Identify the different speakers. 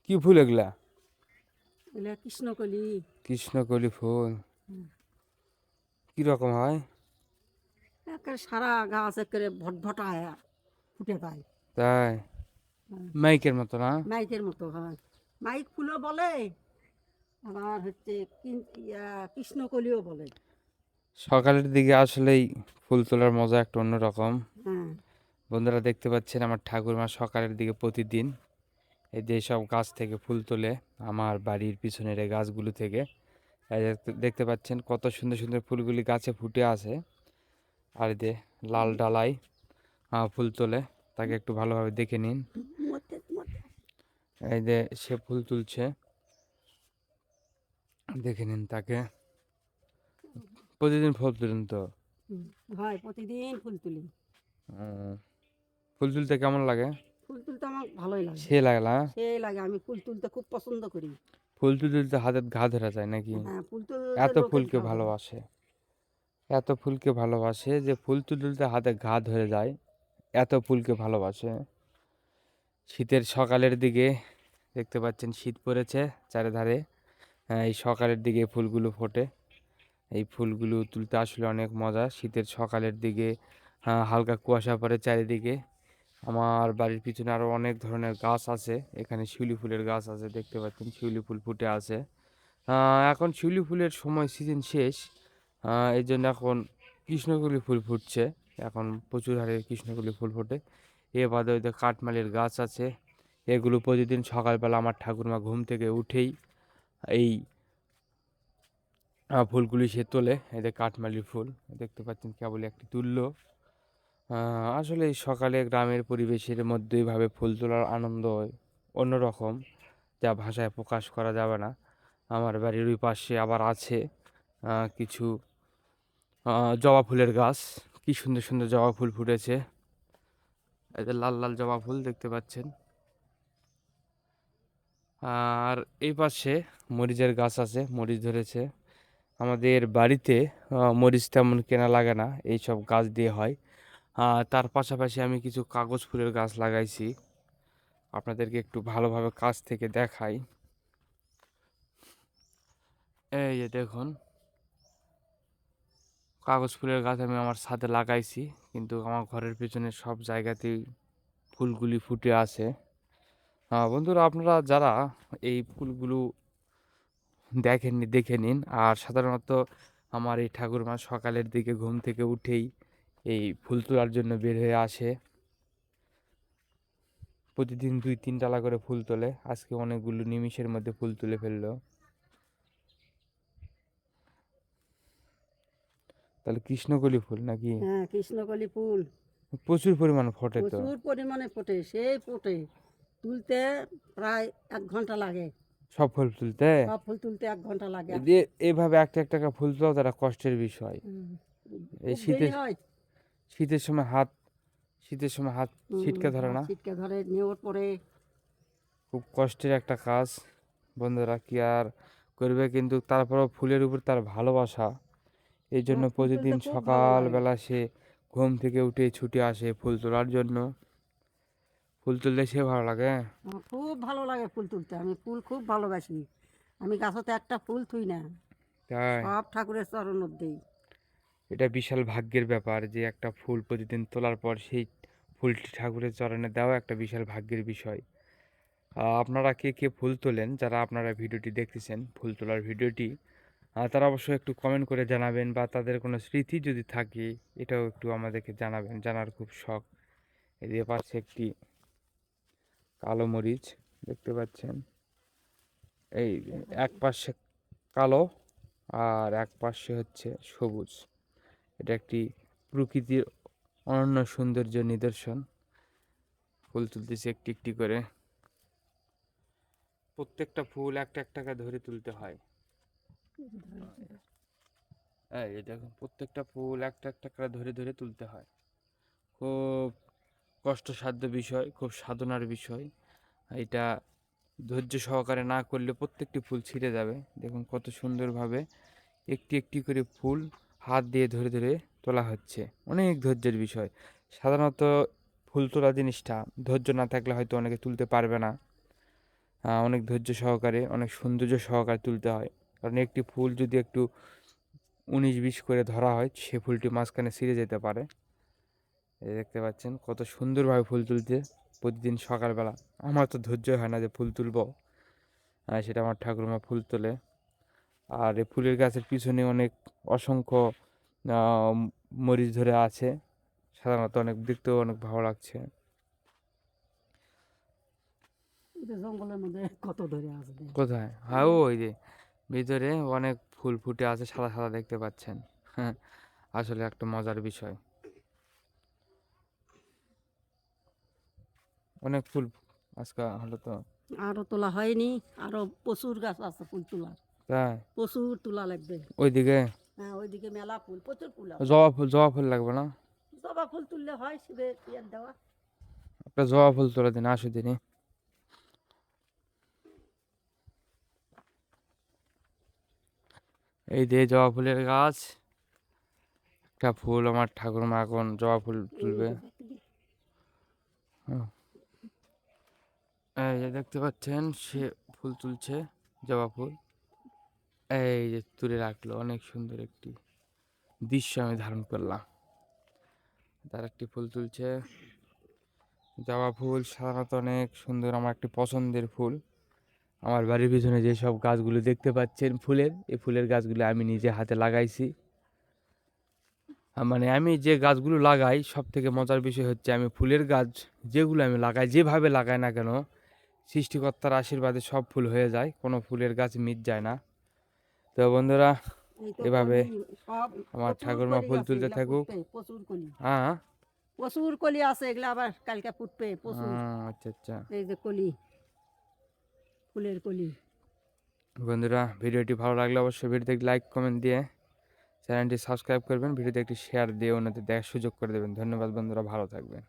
Speaker 1: কি ফুল এগুলা?
Speaker 2: এগুলা কৃষ্ণকলি।
Speaker 1: কৃষ্ণকলি ফুল। কি রকম হয়?
Speaker 2: একেবারে সারা গাছ একেবারে ভটভটায় ফুটে যায়।
Speaker 1: তাই?
Speaker 2: হ্যাঁ,
Speaker 1: মাইকের মতো না?
Speaker 2: মাইকের মতো হয়। মাইক ফুলও বলে, আবার হচ্ছে কৃষ্ণকলিও বলে।
Speaker 1: সকালের দিকে আসলেই ফুল তোলার মজা একটা অন্যরকম।
Speaker 2: হ্যাঁ।
Speaker 1: বন্ধুরা দেখতে পাচ্ছেন আমার ঠাকুরমা সকালের দিকে প্রতিদিন এই যে সব গাছ থেকে ফুল তোলে, আমার বাড়ির পিছনের এই গাছগুলো থেকে। এই যে দেখতে পাচ্ছেন কত সুন্দর সুন্দর ফুলগুলি গাছে ফুটে আছে। আর এই যে লাল ডালাই ফুল তোলে, তাকে একটু ভালোভাবে দেখে নিন। এই যে সে ফুল তুলছে, দেখে নিন তাকে। প্রতিদিন ফুল তুলেন তো?
Speaker 2: হুম, হয় প্রতিদিন ফুল তুলি।
Speaker 1: উম, ফুল তুলতে কেমন লাগে?
Speaker 2: ফুল তুলতে আমার ভালোই লাগে।
Speaker 1: সে লাগে না?
Speaker 2: সেই লাগে, আমি ফুল তুলতে খুব পছন্দ করি।
Speaker 1: ফুল তুলতে তুলতে হাতের ঘা ধরা যায় নাকি?
Speaker 2: হ্যাঁ, ফুল তুলতে
Speaker 1: এত
Speaker 2: লোকের
Speaker 1: ফুলকে
Speaker 2: ঘা ধরে।
Speaker 1: ভালোবাসে, এত ফুলকে ভালোবাসে যে ফুল তুলতে তুলতে হাতে ঘা ধরে যায়, এত ফুলকে ভালোবাসে। শীতের সকালের দিকে দেখতে পাচ্ছেন শীত পড়েছে চারিধারে। এই সকালের দিকে ফুলগুলো ফোটে। এই ফুলগুলো তুলতে আসলে অনেক মজা শীতের সকালের দিকে। হালকা কুয়াশা পড়ে চারিদিকে। আমার বাড়ির পিছনে আরো অনেক ধরনের গাছ আছে, এখানে শিউলি ফুলের গাছ আছে, দেখতে পাচ্ছেন শিউলি ফুল ফুটে আছে। এখন শিউলি ফুলের সময় সিজন শেষ, এই জন্য এখন কৃষ্ণকলি ফুল ফুটছে। এখন প্রচুর হারে কৃষ্ণকলি ফুল ফোটে। এ বাদে ওই যে কাঠমালির গাছ আছে, এগুলো প্রতিদিন সকালবেলা আমার ঠাকুরমা ঘুম থেকে উঠেই এই ফুলগুলি সে তোলে। এই যে কাঠমালির ফুল দেখতে পাচ্ছেন কেবল একটি তুললো। আসলে এই সকালে গ্রামের পরিবেশের মধ্যেই ভাবে ফুল তোলার আনন্দ অন্যরকম, যা ভাষায় প্রকাশ করা যাবে না। আমার বাড়ির ওই পাশে আবার আছে কিছু জবা ফুলের গাছ। কি সুন্দর সুন্দর জবা ফুল ফুটেছে, এই যে লাল লাল জবা ফুল দেখতে পাচ্ছেন। আর এই পাশে মরিচের গাছ আছে, মরিচ ধরেছে। আমাদের বাড়িতে মরিচ তেমন কেনা লাগে না, এই সব গাছ দিয়ে হয়। তার পাশাপাশি আমি কিছু কাগজ ফুলের গাছ লাগাইছি, আপনাদেরকে একটু ভালোভাবে কাছ থেকে দেখাই। এই যে দেখুন, কাগজ ফুলের গাছ আমি আমার ছাদে লাগাইছি, কিন্তু আমার ঘরের পেছনে সব জায়গাতেই ফুলগুলি ফুটে আছে। বন্ধুরা আপনারা যারা এই ফুলগুলো দেখেননি দেখে নিন। আর সাধারণত আমার এই ঠাকুরমা সকালের দিকে ঘুম থেকে উঠেই এই ফুল তোলার জন্য বের হয়ে আসে। প্রতিদিন 2-3 ডালা করে ফুল তোলে, আজকে অনেকগুলো নিমিষের মধ্যে ফুল তুলে ফেললো। তাহলে কৃষ্ণকলি ফুল নাকি?
Speaker 2: হ্যাঁ, কৃষ্ণকলি ফুল
Speaker 1: প্রচুর পরিমাণ ফোটে তো।
Speaker 2: প্রচুর পরিমাণে ফোটে, সেই ফোটে। তুলতে প্রায় 1 ঘন্টা লাগে।
Speaker 1: সব ফুল তুলতে
Speaker 2: সব ফুল তুলতে 1 ঘন্টা লাগে।
Speaker 1: এইভাবে একটা একটা করে ফুল তোলা তারা কষ্টের বিষয়।
Speaker 2: হুম,
Speaker 1: এই
Speaker 2: খুব দেরি
Speaker 1: শীতের
Speaker 2: হয়।
Speaker 1: শীতের সময় হাত শীতের সময় হাত ছিটকে ধরে
Speaker 2: হাত
Speaker 1: না?
Speaker 2: ছিটকে ধরে, নেওয়ার পরে।
Speaker 1: খুব কষ্টের একটা কাজ। বন্ধুরা কি আর করবে, কিন্তু তারপরেও ফুলের উপর তার ভালোবাসা, এই জন্য
Speaker 2: আমার ফুল তুলতে
Speaker 1: প্রতিদিন
Speaker 2: খুব ভালো লাগে।
Speaker 1: সকালবেলা সে ঘুম থেকে উঠে ছুটে আসে ফুল তোলার জন্য। ফুল তুলতে সে ভালো লাগে।
Speaker 2: আমার খুব ভালো লাগে ফুল তুলতে, আমি ফুল খুব ভালোবাসি। আমি গাছতে একটা ফুল থুই না,
Speaker 1: তাই?
Speaker 2: সব ঠাকুরের চরণ দেই।
Speaker 1: এটা বিশাল ভাগ্যের ব্যাপার যে একটা ফুল প্রতিদিন তোলার পর সেই ফুলটি ঠাকুরের চরণে দেওয়া একটা বিশাল ভাগ্যের বিষয়। আপনারা কে কে ফুল তোলেন, যারা আপনারা ভিডিওটি দেখতেছেন ফুল তোলার ভিডিওটি, তারা অবশ্যই একটু কমেন্ট করে জানাবেন, বা তাদের কোনো স্মৃতি যদি থাকে এটাও একটু আমাদেরকে জানাবেন, জানার খুব শখ। এদের পাশে একটি কালো মরিচ দেখতে পাচ্ছেন, এই যে এক পাশে কালো আর এক পাশে হচ্ছে সবুজ। এটা একটি প্রকৃতির অনন্য সৌন্দর্য নিদর্শন। ফুল তুলতেছি একটি একটি করে, প্রত্যেকটা ফুল একটা একটা করে ধরে তুলতে হয়। এই দেখুন প্রত্যেকটা ফুল একটা একটা করে ধরে ধরে তুলতে হয়। খুব কষ্টসাধ্য বিষয়, খুব সাধনার বিষয়। এটা ধৈর্য সহকারে না করলে প্রত্যেকটি ফুল ছিঁড়ে যাবে। দেখুন কত সুন্দরভাবে একটি একটি করে ফুল হাত দিয়ে ধরে ধরে তোলা হচ্ছে, অনেক ধৈর্যের বিষয়। সাধারণত ফুল তোলা জিনিসটা ধৈর্য না থাকলে হয়তো অনেকে তুলতে পারবে না। অনেক ধৈর্য সহকারে, অনেক সৌন্দর্য সহকারে তুলতে হয়। কারণ একটি ফুল যদি একটু 19-20 করে ধরা হয়, সে ফুলটি মাঝখানে ছিঁড়ে যেতে পারে। এই দেখতে পাচ্ছেন কত সুন্দরভাবে ফুল তুলতে প্রতিদিন সকালবেলা। আমার তো ধৈর্য হয় না যে ফুল তুলবো, সেটা আমার ঠাকুরমা ফুল তোলে। আর এই ফুলের গাছের পিছনে অনেক অসংখ্য আহ, মরিচ ধরে আছে, সাধারণত অনেক দেখতেও অনেক ভালো লাগছে।
Speaker 2: এই যে জঙ্গলের মধ্যে কত ধরে আছে দেখ।
Speaker 1: কোথায়? হ্যাঁ, ওই যে ভিতরে অনেক ফুল ফুটে আছে, সাদা সাদা দেখতে পাচ্ছেন। হ্যাঁ, আসলে একটা মজার বিষয়। অনেক ফুল আজকে হলো তো।
Speaker 2: আরো তোলা হয়নি, আরো প্রচুর গাছ আছে ফুল তোলার,
Speaker 1: তাই
Speaker 2: প্রচুর তোলা লাগবে।
Speaker 1: ওইদিকে
Speaker 2: হ্যাঁ ওইদিকে মেলা ফুল, প্রচুর ফুল আছে।
Speaker 1: জবা ফুল লাগবে না?
Speaker 2: জবা ফুল তুললে হয় শিবের ইয়ার দেওয়া।
Speaker 1: একটা জবা ফুল তোলা দিন, আসো দিনই। এই যে জবা ফুলের গাছ, একটা ফুল আমার ঠাকুরমা এখন জবা ফুল তুলবে। হুম, এই যে দেখতে পাচ্ছেন সে ফুল তুলছে, জবা ফুল। এই যে তুলে রাখলো, অনেক সুন্দর একটি দৃশ্য আমি ধারণ করলাম। তার একটি ফুল তুলছে, জবা ফুল সাধারণত অনেক সুন্দর, আমার একটি পছন্দের ফুল। আমার বাড়ির পিছনে যেসব গাছগুলো দেখতে পাচ্ছেন ফুলের, এই ফুলের গাছগুলো আমি নিজে হাতে লাগাইছি। মানে আমি যে গাছগুলো লাগাই, সব থেকে মজার বিষয় হচ্ছে আমি ফুলের গাছ যেগুলো আমি লাগাই, যেভাবে লাগাই না কেন, সৃষ্টিকর্তার আশীর্বাদে সব ফুল হয়ে যায়, কোনো ফুলের গাছ মিট যায় না। তো বন্ধুরা,
Speaker 2: এই তো
Speaker 1: এভাবে
Speaker 2: কলি সব,
Speaker 1: আমার
Speaker 2: প্রচুর
Speaker 1: ঠাকুরমা
Speaker 2: কলি
Speaker 1: ফুল
Speaker 2: আছে,
Speaker 1: তুলতে
Speaker 2: এগুলা
Speaker 1: থাকুক।
Speaker 2: ফুটবে প্রচুর কলি।
Speaker 1: হ্যাঁ।
Speaker 2: প্রচুর কলি আছে, এগুলা আবার কালকে ফুটবে প্রচুর।
Speaker 1: আচ্ছা আচ্ছা।
Speaker 2: এই যে কলি, ফুলের কলি।
Speaker 1: বন্ধুরা, ভিডিওটি ভালো লাগলে অবশ্যই ভিডিওতে একটি লাইক কমেন্ট দিয়ে চ্যানেলটি সাবস্ক্রাইব করবেন, ভিডিওতে একটি শেয়ার দিয়ে অন্যদের দেখার সুযোগ করে দেবেন। ধন্যবাদ বন্ধুরা, ভালো থাকবেন।